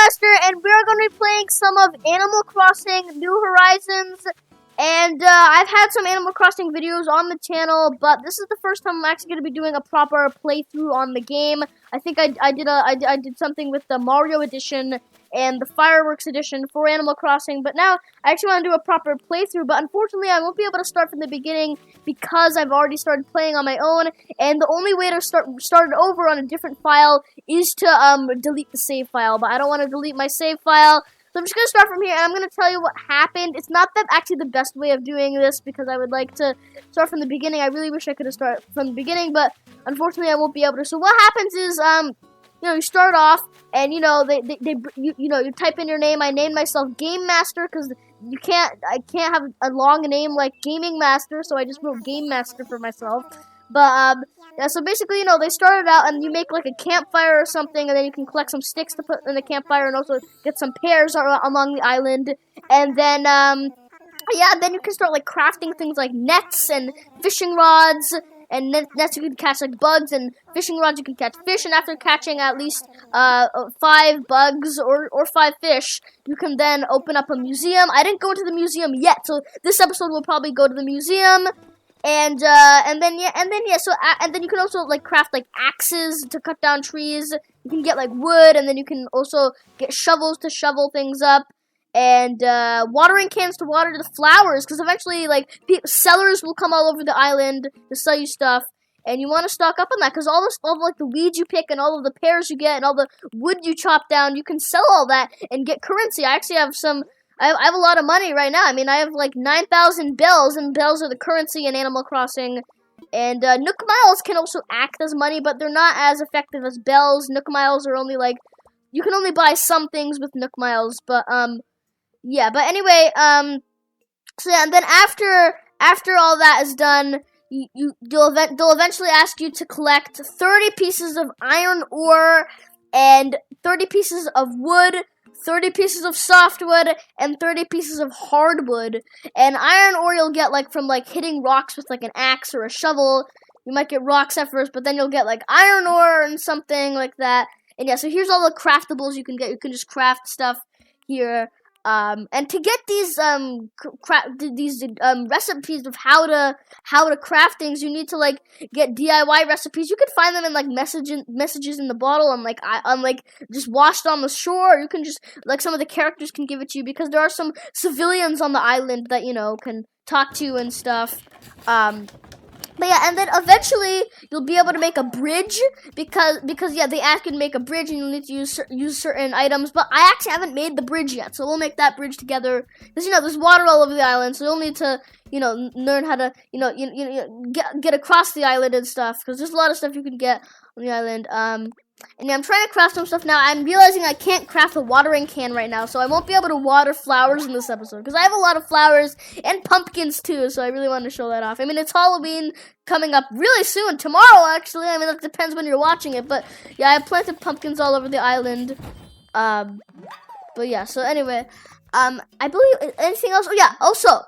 Master, and we're going to be playing some of Animal Crossing New Horizons. And I've had some Animal Crossing videos on the channel, but this is the first time I'm actually going to be doing a proper playthrough on the game. I think I did something with the Mario Edition and the Fireworks Edition for Animal Crossing, but now I actually want to do a proper playthrough, but unfortunately I won't be able to start from the beginning because I've already started playing on my own, and the only way to start it over on a different file is to delete the save file, but I don't want to delete my save file. So I'm just going to start from here, and I'm going to tell you what happened. It's not that actually the best way of doing this, because I would like to start from the beginning. I really wish I could have started from the beginning, but unfortunately I won't be able to. So what happens is, you start off, and, you type in your name. I named myself Game Master, because I can't have a long name like Gaming Master, so I just wrote Game Master for myself. But, yeah, so basically, they started out, and you make, like, a campfire or something, and then you can collect some sticks to put in the campfire, and also get some pears along the island, and then, yeah, then you can start, like, crafting things like nets and fishing rods, and nets you can catch, like, bugs, and fishing rods you can catch fish, and after catching at least, 5 bugs or 5 fish, you can then open up a museum. I didn't go into the museum yet, so this episode will probably go to the museum. And then you can also, like, craft, like, axes to cut down trees. You can get, like, wood, and then you can also get shovels to shovel things up. And, watering cans to water the flowers, because eventually, like, sellers will come all over the island to sell you stuff. And you want to stock up on that, because all of, like, the weeds you pick, and all of the pears you get, and all the wood you chop down, you can sell all that and get currency. I actually have some... I have a lot of money right now. I mean, I have like 9,000 bells, and bells are the currency in Animal Crossing. And Nook Miles can also act as money, but they're not as effective as bells. Nook Miles are only like, you can only buy some things with Nook Miles, but yeah. But anyway, so yeah, and then after all that is done, they'll eventually ask you to collect 30 pieces of iron ore and 30 pieces of wood, 30 pieces of softwood, and 30 pieces of hardwood. And iron ore you'll get, like, from, like, hitting rocks with, like, an axe or a shovel. You might get rocks at first, but then you'll get, like, iron ore and something like that. And yeah, so here's all the craftables you can get. You can just craft stuff here. And to get these recipes of how to craft things, you need to, like, get DIY recipes. You can find them in, like, messages in the bottle, and like just washed on the shore. You can just, like, some of the characters can give it to you, because there are some civilians on the island that can talk to you and stuff. But yeah, and then eventually you'll be able to make a bridge, because yeah, they ask you to make a bridge, and you'll need to use certain items. But I actually haven't made the bridge yet, so we'll make that bridge together. Because there's water all over the island, so you'll need to learn how to get across the island and stuff. Because there's a lot of stuff you can get on the island. And yeah, I'm trying to craft some stuff now. I'm realizing I can't craft a watering can right now, so I won't be able to water flowers in this episode, because I have a lot of flowers and pumpkins too, so I really want to show that off. I mean, it's Halloween coming up really soon, tomorrow actually. I mean, that depends when you're watching it, but yeah, I have planted pumpkins all over the island. But yeah, so anyway, I believe anything else? Oh yeah, also,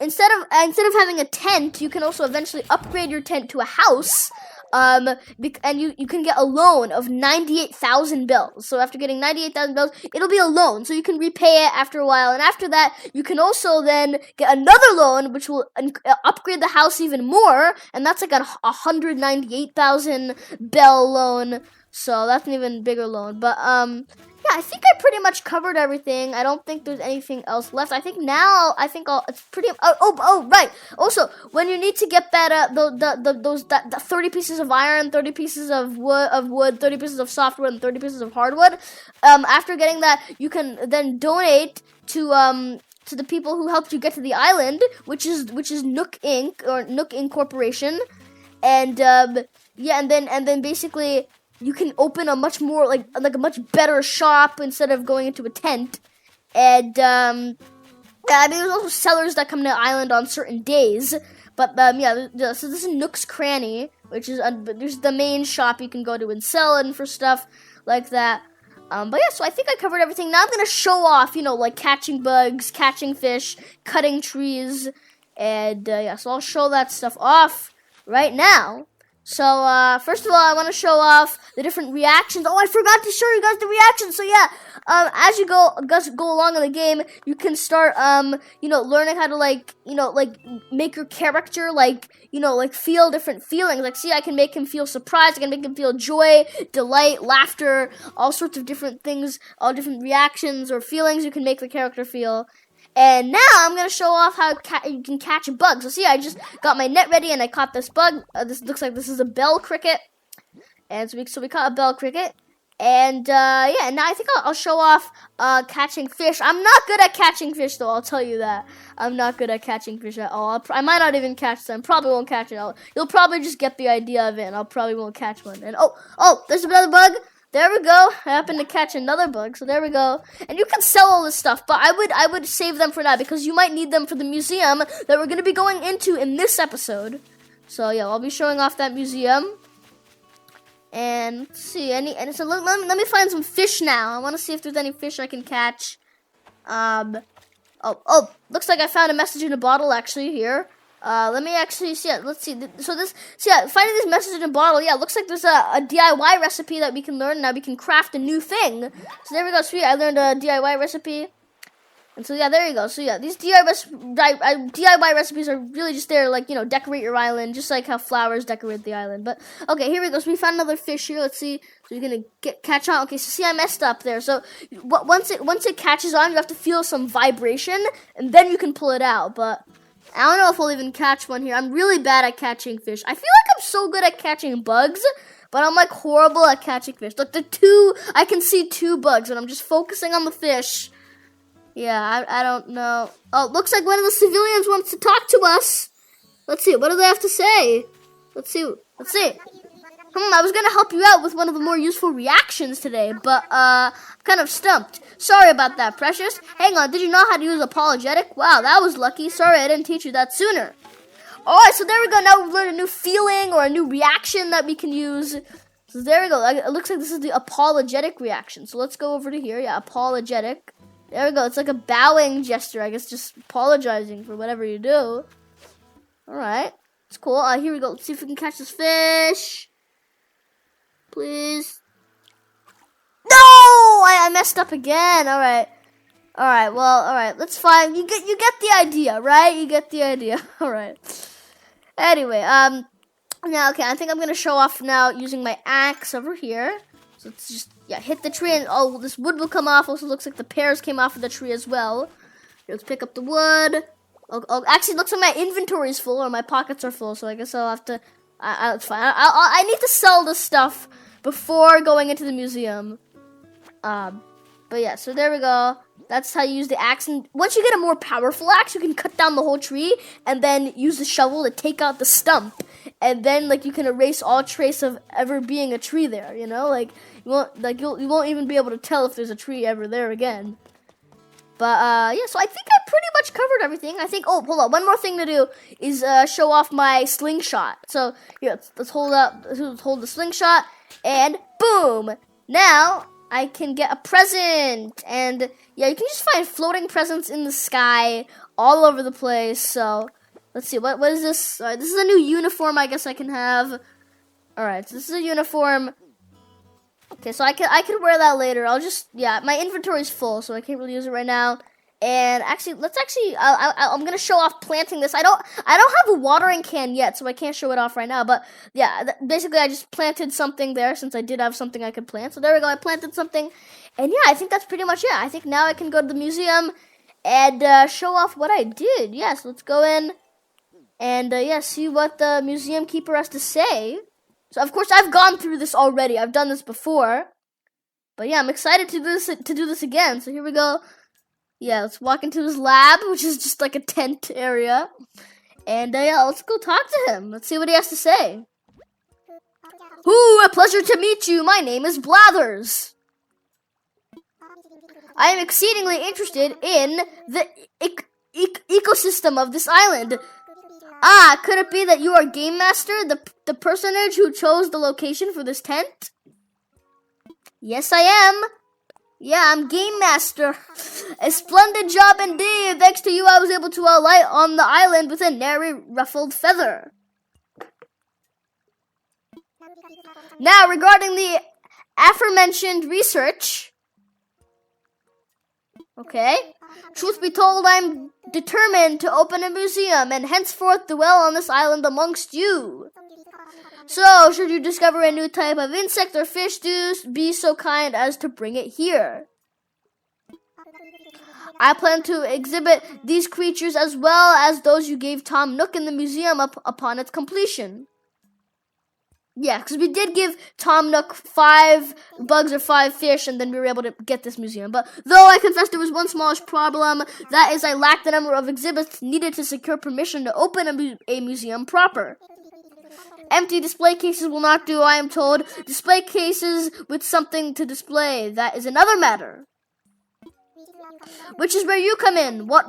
instead of having a tent, you can also eventually upgrade your tent to a house. And you can get a loan of 98,000 bells. So after getting 98,000 bells, it'll be a loan, so you can repay it after a while. And after that, you can also then get another loan, which will upgrade the house even more. And that's like a 198,000 bell loan. So that's an even bigger loan. But yeah, I think I pretty much covered everything. I don't think there's anything else left. It's pretty. Oh, right. Also, when you need to get that those 30 pieces of iron, 30 pieces of wood, 30 pieces of softwood, and 30 pieces of hardwood. After getting that, you can then donate to the people who helped you get to the island, which is Nook Inc. or Nook Inc. Corporation, and yeah, and then basically, you can open a much more, like a much better shop instead of going into a tent. And, yeah, I mean, there's also sellers that come to the island on certain days. But, yeah, so this is Nook's Cranny, which is, there's the main shop you can go to and sell and for stuff like that. But yeah, so I think I covered everything. Now I'm gonna show off, like catching bugs, catching fish, cutting trees. And, yeah, so I'll show that stuff off right now. So, first of all, I want to show off the different reactions. Oh, I forgot to show you guys the reactions. So, yeah, as you go along in the game, you can start, learning how to, make your character, feel different feelings. Like, see, I can make him feel surprised. I can make him feel joy, delight, laughter, all sorts of different things, all different reactions or feelings you can make the character feel. And now I'm going to show off how you can catch bugs. So see, I just got my net ready and I caught this bug. This looks like this is a bell cricket. And so we caught a bell cricket. And yeah, and now I think I'll show off catching fish. I'm not good at catching fish though, I'll tell you that. I'm not good at catching fish at all. I might not even catch them. Probably won't catch it. You'll probably just get the idea of it and I'll probably won't catch one. And oh, there's another bug. There we go. I happened to catch another bug, so there we go. And you can sell all this stuff, but I would save them for now because you might need them for the museum that we're going to be going into in this episode. So yeah, I'll be showing off that museum. And let's see, so let me find some fish now. I want to see if there's any fish I can catch. Looks like I found a message in a bottle actually here. Let me actually see it. Let's see. Finding this message in a bottle. Yeah, looks like there's a DIY recipe that we can learn. Now we can craft a new thing. So there we go. Sweet. I learned a DIY recipe. And so yeah, there you go. So yeah, these DIY recipes are really just there, like, decorate your island, just like how flowers decorate the island. But okay, here we go. So we found another fish here. Let's see. So you're gonna catch on. Okay, so see, I messed up there. So once it catches on, you have to feel some vibration, and then you can pull it out. But I don't know if I'll even catch one here. I'm really bad at catching fish. I feel like I'm so good at catching bugs, but I'm like horrible at catching fish. Look, I can see 2 bugs, and I'm just focusing on the fish. Yeah, I don't know. Oh, looks like one of the civilians wants to talk to us. Let's see, what do they have to say? Let's see. I was gonna help you out with one of the more useful reactions today, but I'm kind of stumped. Sorry about that, Precious. Hang on, did you know how to use apologetic? Wow, that was lucky. Sorry I didn't teach you that sooner. Alright, so there we go. Now we've learned a new feeling or a new reaction that we can use. So there we go. It looks like this is the apologetic reaction. So let's go over to here. Yeah, apologetic. There we go. It's like a bowing gesture. I guess just apologizing for whatever you do. Alright. It's cool. Here we go. Let's see if we can catch this fish. Please. No! I messed up again. Alright. Alright, well, alright. That's fine. You get the idea, right? You get the idea. Alright. Anyway, now, okay, I think I'm going to show off now using my axe over here. So let's just, hit the tree and, this wood will come off. Also looks like the pears came off of the tree as well. Here, let's pick up the wood. Actually, it looks like my inventory is full or my pockets are full, so I guess I'll have to, it's fine. I need to sell this stuff before going into the museum. But yeah, so there we go. That's how you use the axe. And once you get a more powerful axe, you can cut down the whole tree and then use the shovel to take out the stump. And then, you can erase all trace of ever being a tree there, you won't even be able to tell if there's a tree ever there again. But, yeah, so I think I pretty much covered everything. I think, hold on, one more thing to do is show off my slingshot. So, here, let's hold the slingshot, and boom! Now, I can get a present, and yeah, you can just find floating presents in the sky all over the place. So let's see, what is this? All right, this is a new uniform I guess I can have. All right, so this is a uniform. Okay, so I can wear that later. My inventory is full, so I can't really use it right now. And actually, I'm gonna show off planting this. I don't have a watering can yet, so I can't show it off right now. But yeah, basically, I just planted something there since I did have something I could plant. So there we go. I planted something, and yeah, I think that's pretty much it. I think now I can go to the museum and show off what I did. Yes, let's go in and see what the museum keeper has to say. So of course, I've gone through this already. I've done this before, but yeah, I'm excited to do this again. So here we go. Yeah, let's walk into his lab, which is just like a tent area. And yeah, let's go talk to him. Let's see what he has to say. Ooh, a pleasure to meet you. My name is Blathers. I am exceedingly interested in the ecosystem of this island. Ah, could it be that you are Game Master, the personage who chose the location for this tent? Yes, I am. Yeah, I'm Game Master. A splendid job indeed. Thanks to you, I was able to alight on the island with a nary ruffled feather. Now, regarding the aforementioned research, okay, truth be told, I'm determined to open a museum and henceforth dwell on this island amongst you. So, should you discover a new type of insect or fish, do be so kind as to bring it here. I plan to exhibit these creatures as well as those you gave Tom Nook in the museum upon its completion. Yeah, because we did give Tom Nook 5 bugs or 5 fish, and then we were able to get this museum. But though I confess there was one smallish problem, that is I lacked the number of exhibits needed to secure permission to open a museum proper. Empty display cases will not do, I am told. Display cases with something to display, that is another matter. Which is where you come in. What?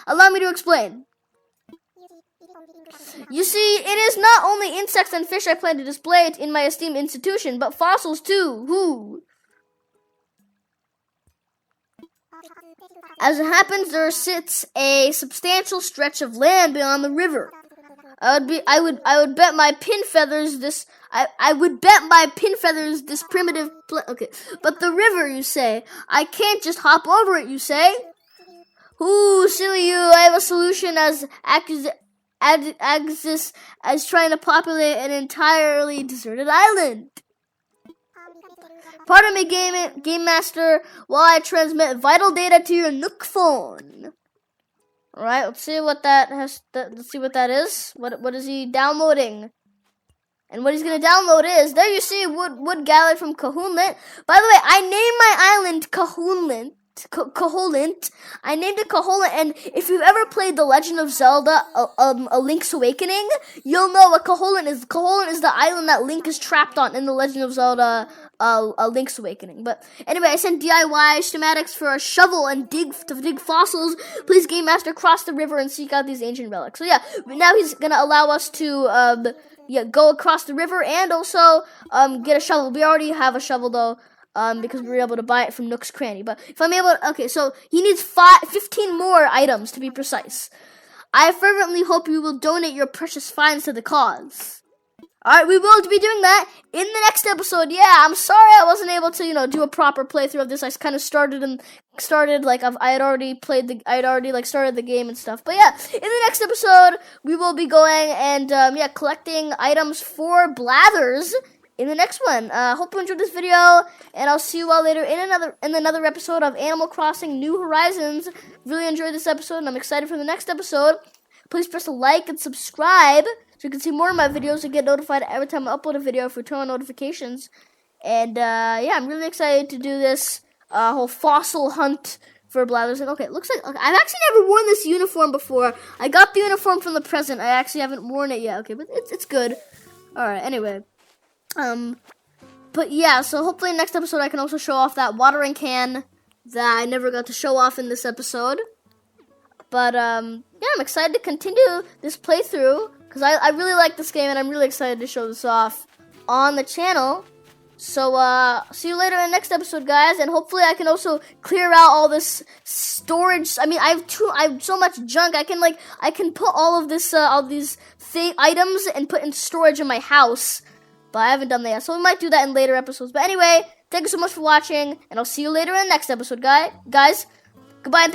Allow me to explain. You see, it is not only insects and fish I plan to display in my esteemed institution, but fossils too. Who? As it happens, there sits a substantial stretch of land beyond the river. I would bet my pin feathers this primitive okay. But the river, you say? I can't just hop over it, you say? Ooh, silly you, I have a solution as trying to populate an entirely deserted island. Pardon me, Game Master, while I transmit vital data to your Nook phone. Alright, let's see what that is. What is he downloading? And what he's gonna download is, there you see, wood gathered from Cahoonlint. By the way, I named my island Cahoonlint. I named it Cahoonlint, and if you've ever played The Legend of Zelda, A Link's Awakening, you'll know what Cahoonlint is. Cahoonlint is the island that Link is trapped on in The Legend of Zelda, A Link's Awakening. But anyway, I sent DIY schematics for a shovel and dig fossils. Please, Game Master, cross the river and seek out these ancient relics. So yeah, now he's gonna allow us to go across the river and also get a shovel. We already have a shovel though. Because we were able to buy it from Nook's Cranny. But if I'm able to, okay, so he needs 15 more items to be precise. I fervently hope you will donate your precious finds to the cause. Alright, we will be doing that in the next episode. Yeah, I'm sorry I wasn't able to, do a proper playthrough of this. I kind of started like I had already started the game and stuff. But yeah, in the next episode, we will be going and, collecting items for Blathers in the next one. Hope you enjoyed this video, and I'll see you all later in another episode of Animal Crossing New Horizons. Really enjoyed this episode, and I'm excited for the next episode. Please press a like and subscribe so you can see more of my videos and get notified every time I upload a video for turn on notifications. And I'm really excited to do this whole fossil hunt for Blathers. And okay, it looks like I've actually never worn this uniform before. I got the uniform from the present. I actually haven't worn it yet. Okay, but it's good. All right. Anyway. But yeah, so hopefully next episode I can also show off that watering can that I never got to show off in this episode. But, I'm excited to continue this playthrough, because I really like this game, and I'm really excited to show this off on the channel. So, see you later in the next episode, guys, and hopefully I can also clear out all this storage. I mean, I have so much junk. I can put all of this, all these items and put in storage in my house. But I haven't done that yet, so we might do that in later episodes. But anyway, thank you so much for watching, and I'll see you later in the next episode, guys. Goodbye.